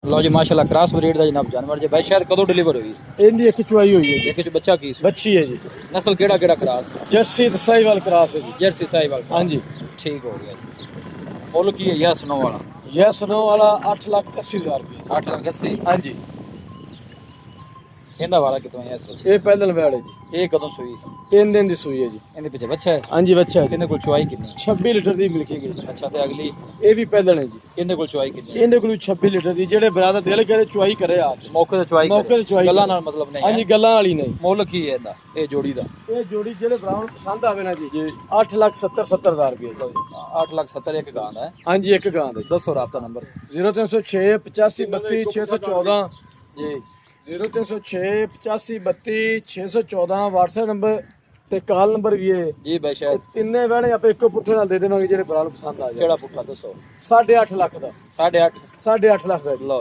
लो जी माशाल्लाह cross breed का जनाब जानवर जी भाई शायद कदों डिलीवर हुई ਇਹਦੀ ਇੱਕ ਚੁਆਈ ਹੋਈ ਹੈ ਜੀ। एक बच्चा की ਬੱਚੀ ਹੈ ਜੀ। नस्ल केड़ा केड़ा क्रॉस ਜਰਸੀ ਤੇ ਸਾਹੀਵਾਲ ਕਰਾਸ ਹੈ ਜੀ। जर्सी साहिवाल ਹਾਂਜੀ। ठीक हो गया जी मुल की है यस नो वाला ਯੈਸ ਨੋ ਵਾਲਾ 8,80,000 ਰੁਪਏ। 8 लाख 80 ਹਾਂਜੀ। ਇਹਦਾ ਵਾਲਾ ਕਿਤੋਂ ਹੈ ਇਸ ਇਹ ਪਹਿਲਣ ਵੈੜ ਹੈ ਜੀ। ਇਹ ਕਦੋਂ ਸੂਈ 3 ਦਿਨ ਦੀ ਸੂਈ ਹੈ ਜੀ। ਇਹਦੇ ਪਿੱਛੇ ਬੱਚਾ ਹੈ ਹਾਂਜੀ ਬੱਚਾ ਹੈ ਜੀ। ਕਿੰਨੇ ਕੋਲ ਚੁਆਈ ਕਿੰਨੀ 26 ਲੀਟਰ ਦੀ ਮਿਲਕੀ ਗਈ। ਅੱਛਾ ਤੇ ਅਗਲੀ ਇਹ ਵੀ ਪਹਿਲਣ ਹੈ ਜੀ। ਕਿੰਨੇ ਕੋਲ ਚੁਆਈ ਕਿੰਨੀ ਇਹਦੇ ਕੋਲ 26 ਲੀਟਰ ਦੀ ਜਿਹੜੇ ਬਰਾਦਰ ਦਿਲ ਕਰੇ ਚੁਆਈ ਕਰੇ ਆ ਮੌਕੇ ਤੇ ਚੁਆਈ ਮੌਕੇ ਤੇ ਚੁਆਈ ਗੱਲਾਂ ਕਰੇ। ਨਾਲ ਮਤਲਬ ਨਹੀਂ ਹਾਂਜੀ ਹੈ ਗੱਲਾਂ ਵਾਲੀ ਨਹੀਂ। ਮੁੱਲ ਕੀ ਹੈ ਇਹਦਾ ਇਹ ਜੋੜੀ ਦਾ ਇਹ ਜੋੜੀ ਜਿਹੜੇ ਭਰਾਵਾਂ ਨੂੰ ਪਸੰਦ ਆਵੇ ਨਾ ਜੀ 8,70,000 ਰੁਪਏ। 8 ਲੱਖ 70 ਇੱਕ ਗਾਂ ਦਾ ਹੈ ਹਾਂਜੀ ਇੱਕ ਗਾਂ ਦੇ ਦੱਸੋ ਰਾਬਤਾ ਨੰਬਰ 0306 85 32 614 ਜੀ 0306 85 32 614 WhatsApp ਨੰਬਰ ਤੇ ਕਾਲ ਨੰਬਰ ਵੀ ਹੈ। ਜੀ ਭਾਈ ਸ਼ਾਇਦ ਤਿੰਨੇ ਵਹਿਣੇ ਆਪਾਂ ਇੱਕੋ ਪੁੱਠੇ ਨਾਲ ਦੇ ਦੇਵਾਂਗੇ ਜਿਹੜੇ ਭਰਾ ਨੂੰ ਪਸੰਦ ਆ ਜਾਏ। ਕਿਹੜਾ ਪੁੱਠਾ ਦੱਸੋ 8.5 ਲੱਖ ਦਾ 8.5 8.5 ਲੱਖ ਦਾ ਜੀ। ਲਓ